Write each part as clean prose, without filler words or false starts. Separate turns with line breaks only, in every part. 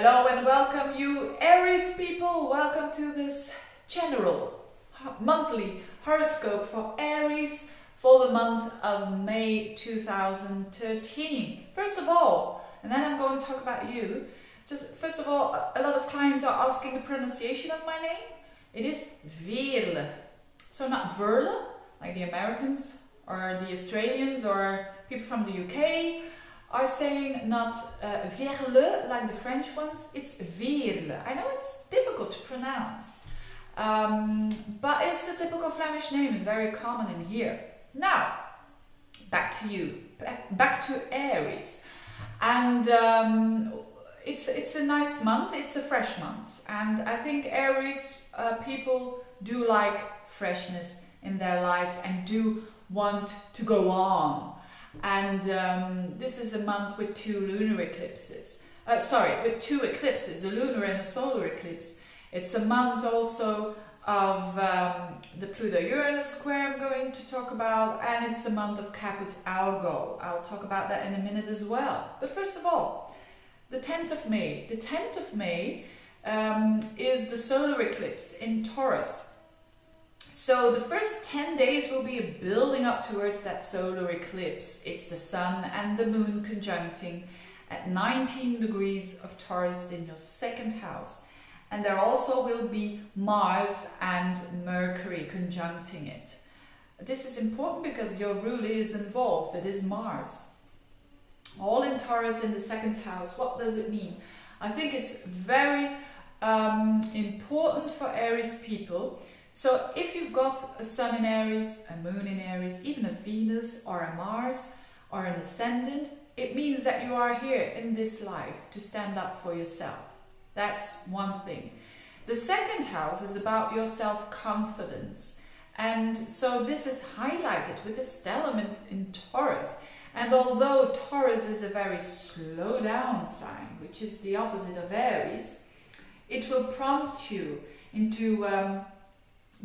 Hello and welcome you Aries people, welcome to this general monthly horoscope for Aries for the month of May 2013. First of all, and then I'm going to talk about you, first of all, a lot of clients are asking the pronunciation of my name. It is Veerle. So not Veerle, like the Americans or the Australians or people from the UK are saying not Veerle like the French ones, it's Veerle. I know it's difficult to pronounce, but it's a typical Flemish name, it's very common in here. Now, back to you, back to Aries. And it's a nice month, it's a fresh month. And I think Aries people do like freshness in their lives and do want to go on. And this is a month with two lunar eclipses. With two eclipses, a lunar and a solar eclipse. It's a month also of the Pluto Uranus square I'm going to talk about, and it's a month of Caput Algol. I'll talk about that in a minute as well. But first of all, the 10th of May. The 10th of May is the solar eclipse in Taurus. So the first 10 days will be building up towards that solar eclipse. It's the sun and the moon conjuncting at 19 degrees of Taurus in your second house. And there also will be Mars and Mercury conjuncting it. This is important because your ruler is involved. It is Mars. All in Taurus in the second house. What does it mean? I think it's very important for Aries people. So if you've got a sun in Aries, a moon in Aries, even a Venus or a Mars or an ascendant, it means that you are here in this life to stand up for yourself. That's one thing. The second house is about your self-confidence. And so this is highlighted with this element in Taurus. And although Taurus is a very slow down sign, which is the opposite of Aries, it will prompt you into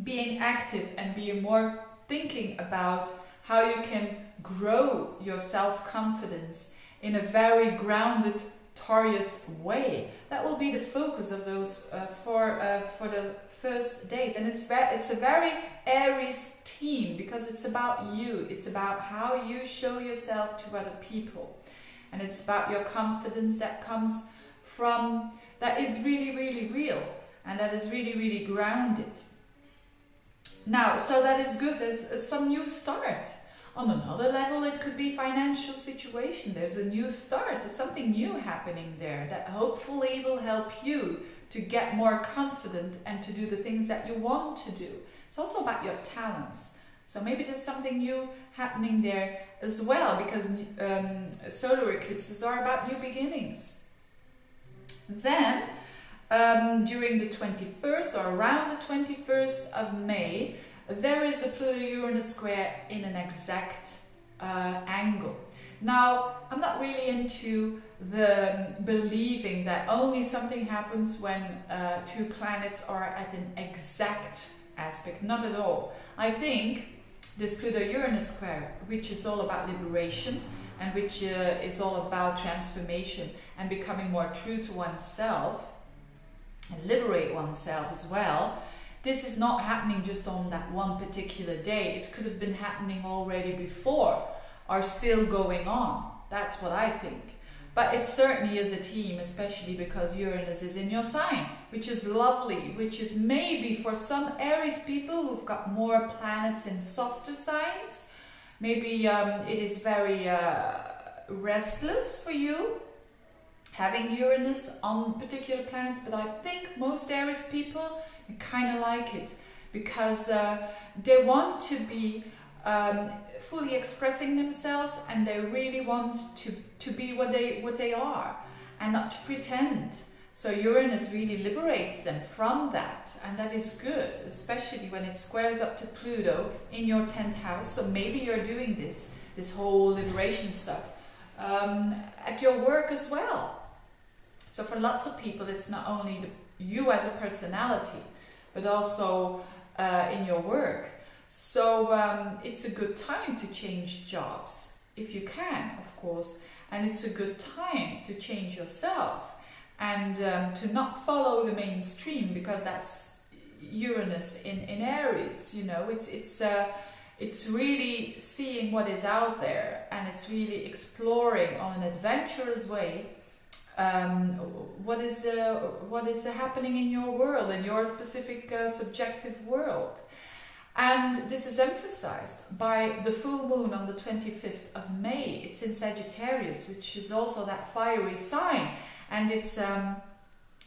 being active and being more thinking about how you can grow your self-confidence in a very grounded Taurus way. That will be the focus of those for the first days, and it's a very Aries theme because it's about you. It's about how you show yourself to other people, and it's about your confidence that comes from that is really, really real and that is really, really grounded. Now, so that is good. There's some new start. On another level, it could be financial situation. There's a new start. There's something new happening there that hopefully will help you to get more confident and to do the things that you want to do. It's also about your talents. So maybe there's something new happening there as well, because solar eclipses are about new beginnings. Then, during the 21st or around the 21st of May, there is a Pluto-Uranus square in an exact angle. Now, I'm not really into the believing that only something happens when two planets are at an exact aspect. Not at all. I think this Pluto-Uranus square, which is all about liberation and which is all about transformation and becoming more true to oneself, and liberate oneself as well. This is not happening just on that one particular day. It could have been happening already before or still going on. That's what I think. But it certainly is a theme, especially because Uranus is in your sign, which is lovely, which is maybe for some Aries people who've got more planets in softer signs. Maybe it is very restless for you, having Uranus on particular planets, but I think most Aries people kind of like it because they want to be fully expressing themselves, and they really want to be what they are and not to pretend. So Uranus really liberates them from that, and that is good, especially when it squares up to Pluto in your 10th house. So maybe you're doing this whole liberation stuff at your work as well. So for lots of people, it's not only you as a personality, but also in your work. So it's a good time to change jobs, if you can, of course. And it's a good time to change yourself. and to not follow the mainstream, because that's Uranus in Aries. You know, it's really seeing what is out there, and it's really exploring on an adventurous way what is happening in your world, in your specific subjective world. And this is emphasized by the full moon on the 25th of May. It's in Sagittarius, which is also that fiery sign. And it's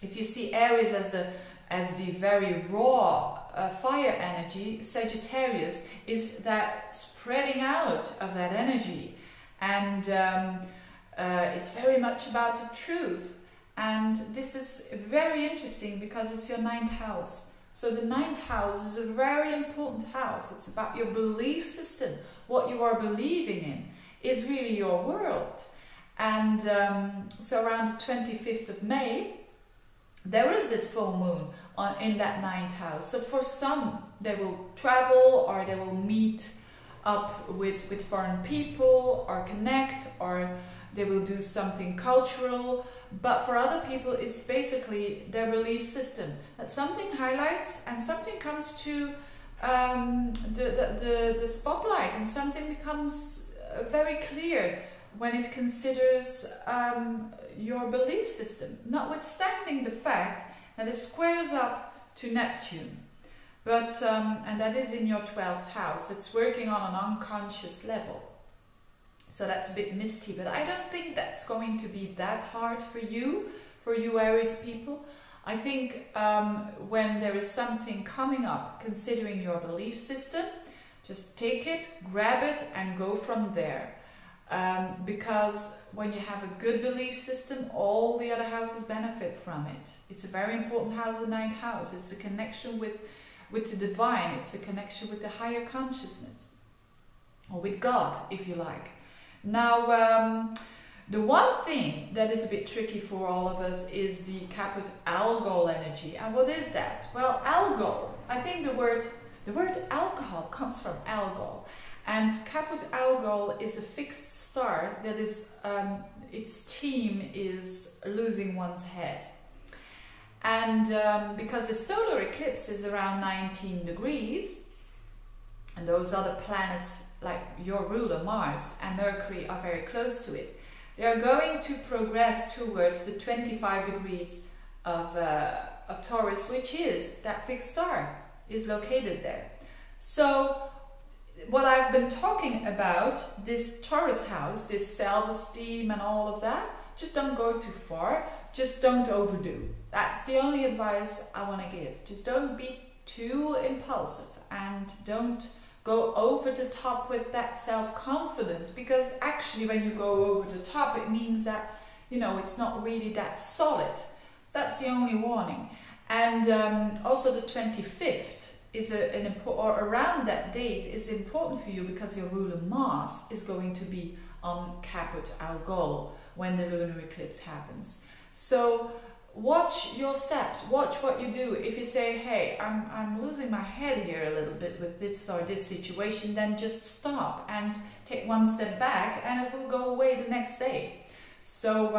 if you see Aries as the very raw fire energy, Sagittarius is that spreading out of that energy. And it's very much about the truth. And this is very interesting because it's your 9th house. So the 9th house is a very important house. It's about your belief system. What you are believing in is really your world. And so around the 25th of May, there is this full moon in that 9th house. So for some, they will travel, or they will meet up with foreign people, or connect, or they will do something cultural. But for other people, it's basically their belief system. That something highlights and something comes to the spotlight, and something becomes very clear when it considers your belief system, notwithstanding the fact that it squares up to Neptune. But and that is in your 12th house. It's working on an unconscious level. So that's a bit misty, but I don't think that's going to be that hard for you Aries people. I think when there is something coming up, considering your belief system, just take it, grab it, and go from there. Because when you have a good belief system, all the other houses benefit from it. It's a very important house, the 9th house. It's the connection with the divine. It's the connection with the higher consciousness, or with God, if you like. Now, the one thing that is a bit tricky for all of us is the Caput Algol energy. And what is that? Well, Algol, I think the word alcohol comes from Algol. And Caput Algol is a fixed star that is, its theme is losing one's head. And because the solar eclipse is around 19 degrees, and those other planets like your ruler Mars and Mercury are very close to it, they are going to progress towards the 25 degrees of Taurus, which is that fixed star is located there. So what I've been talking about, this Taurus house, this self-esteem and all of that, just don't go too far, just don't overdo. That's the only advice I want to give. Just don't be too impulsive, and don't go over the top with that self-confidence, because actually when you go over the top, it means that, you know, it's not really that solid. That's the only warning. And also the 25th is or around that date is important for you, because your ruler Mars is going to be on Caput Algol when the lunar eclipse happens. So watch your steps, watch what you do. If you say, hey, I'm losing my head here a little bit with this or this situation, then just stop and take one step back, and it will go away the next day. So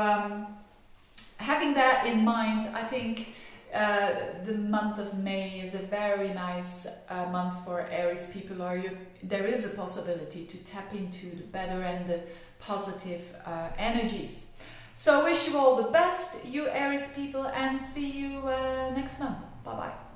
having that in mind, I think the month of May is a very nice month for Aries people, or there is a possibility to tap into the better and the positive energies. So I wish you all the best, you Aries people, and see you next month. Bye bye.